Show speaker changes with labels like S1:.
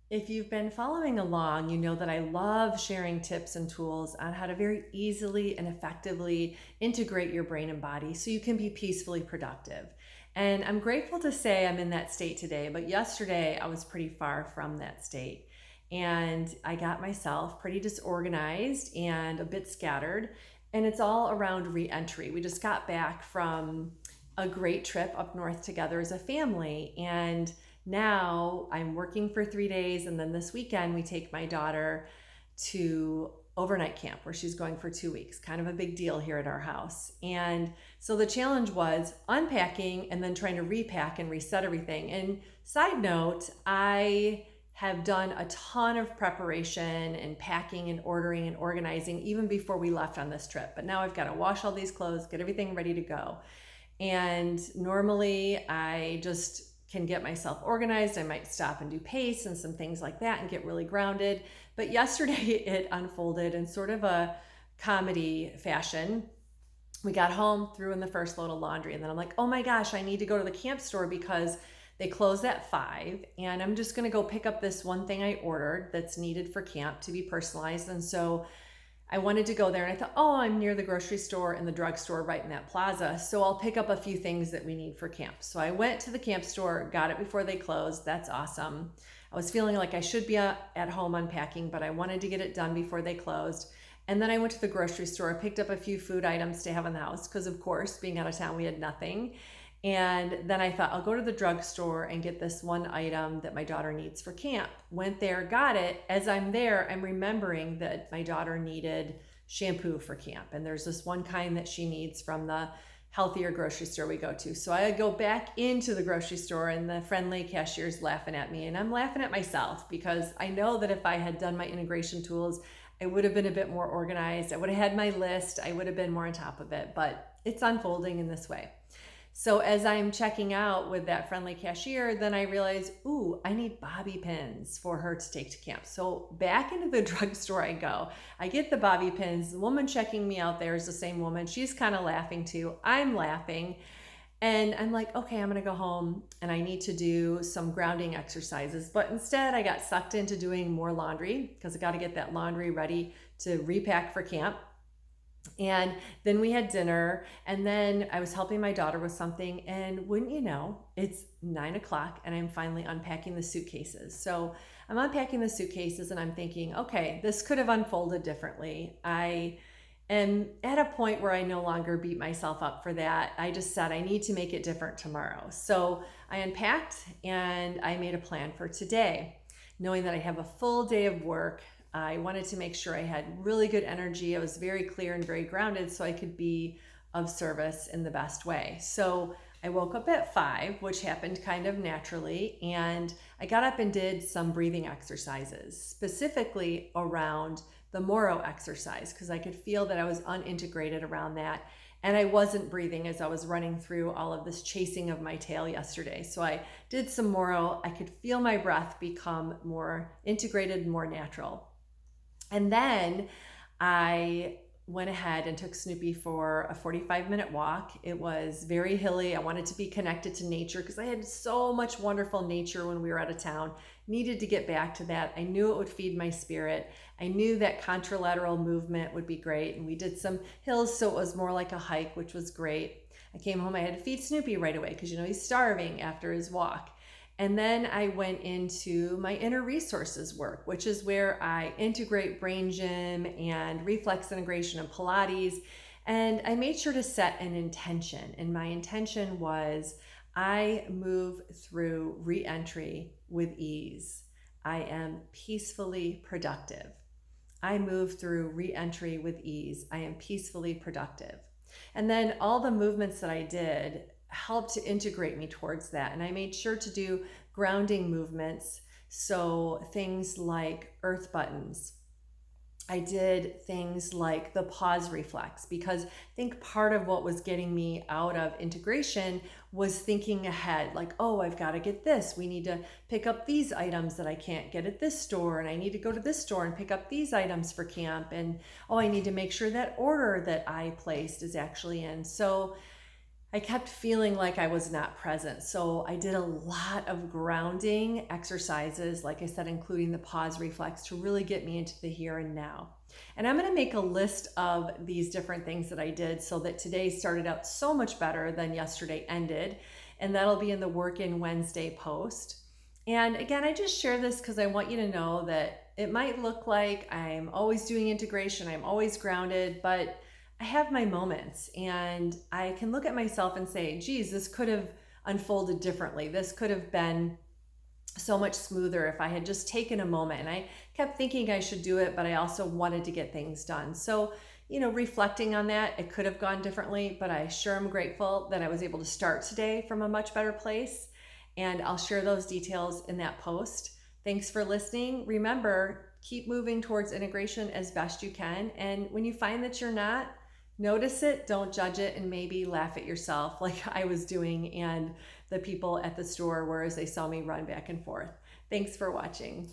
S1: If you've been following along, you know that I love sharing tips and tools on how to very easily and effectively integrate your brain and body so you can be peacefully productive. And I'm grateful to say I'm in that state today, but yesterday I was pretty far from that state. And I got myself pretty disorganized and a bit scattered. And it's all around re-entry. We just got back from a great trip up north together as a family. And now I'm working for 3 days, and then this weekend we take my daughter to overnight camp where she's going for 2 weeks. Kind of a big deal here at our house. And so the challenge was unpacking and then trying to repack and reset everything. And side note, I have done a ton of preparation and packing and ordering and organizing even before we left on this trip. But now I've got to wash all these clothes, get everything ready to go. And normally I just can get myself organized. I might stop and do pace and some things like that and get really grounded. But yesterday it unfolded in sort of a comedy fashion. We got home, threw in the first load of laundry, and then I'm like, oh my gosh, I need to go to the camp store because they close at 5, and I'm just gonna go pick up this one thing I ordered that's needed for camp to be personalized. And so I wanted to go there, and I thought, oh, I'm near the grocery store and the drugstore right in that plaza, so I'll pick up a few things that we need for camp. So I went to the camp store, got it before they closed. That's awesome. I was feeling like I should be at home unpacking, but I wanted to get it done before they closed. And then I went to the grocery store, picked up a few food items to have in the house because, of course, being out of town, we had nothing. And then I thought, I'll go to the drugstore and get this one item that my daughter needs for camp. Went there, got it. As I'm there, I'm remembering that my daughter needed shampoo for camp. And there's this one kind that she needs from the healthier grocery store we go to. So I go back into the grocery store, and the friendly cashier's laughing at me. And I'm laughing at myself because I know that if I had done my integration tools, I would have been a bit more organized. I would have had my list. I would have been more on top of it. But it's unfolding in this way. So as I'm checking out with that friendly cashier, then I realize, ooh, I need bobby pins for her to take to camp. So back into the drugstore I go. I get the bobby pins. The woman checking me out there is the same woman. She's kind of laughing too. I'm laughing. And I'm like, okay, I'm going to go home and I need to do some grounding exercises. But instead, I got sucked into doing more laundry because I got to get that laundry ready to repack for camp. And then we had dinner, and then I was helping my daughter with something, and wouldn't you know, it's 9 o'clock and I'm finally unpacking the suitcases. So I'm unpacking the suitcases and I'm thinking, okay, this could have unfolded differently. I am at a point where I no longer beat myself up for that. I just said I need to make it different tomorrow. So I unpacked and I made a plan for today, knowing that I have a full day of work. I wanted to make sure I had really good energy. I was very clear and very grounded so I could be of service in the best way. So I woke up at 5, which happened kind of naturally, and I got up and did some breathing exercises, specifically around the Moro exercise, because I could feel that I was unintegrated around that. And I wasn't breathing as I was running through all of this chasing of my tail yesterday. So I did some Moro. I could feel my breath become more integrated, more natural. And then I went ahead and took Snoopy for a 45-minute walk. It was very hilly. I wanted to be connected to nature because I had so much wonderful nature when we were out of town. Needed to get back to that. I knew it would feed my spirit. I knew that contralateral movement would be great. And we did some hills, so it was more like a hike, which was great. I came home, I had to feed Snoopy right away because, he's starving after his walk. And then I went into my inner resources work, which is where I integrate brain gym and reflex integration and Pilates. And I made sure to set an intention. And my intention was I move through re-entry with ease. I am peacefully productive. I move through re-entry with ease. I am peacefully productive. And then all the movements that I did helped to integrate me towards that. And I made sure to do grounding movements. So things like earth buttons. I did things like the pause reflex, because I think part of what was getting me out of integration was thinking ahead, like, oh, I've got to get this. We need to pick up these items that I can't get at this store, and I need to go to this store and pick up these items for camp. And oh, I need to make sure that order that I placed is actually in. So I kept feeling like I was not present. So I did a lot of grounding exercises, like I said, including the pause reflex to really get me into the here and now. And I'm going to make a list of these different things that I did so that today started out so much better than yesterday ended. And that'll be in the Work In Wednesday post. And again, I just share this because I want you to know that it might look like I'm always doing integration, I'm always grounded, but I have my moments and I can look at myself and say, geez, this could have unfolded differently. This could have been so much smoother if I had just taken a moment. And I kept thinking I should do it, but I also wanted to get things done. So, reflecting on that, it could have gone differently, but I sure am grateful that I was able to start today from a much better place. And I'll share those details in that post. Thanks for listening. Remember, keep moving towards integration as best you can. And when you find that you're not, notice it, don't judge it, and maybe laugh at yourself like I was doing and the people at the store were as they saw me run back and forth. Thanks for watching.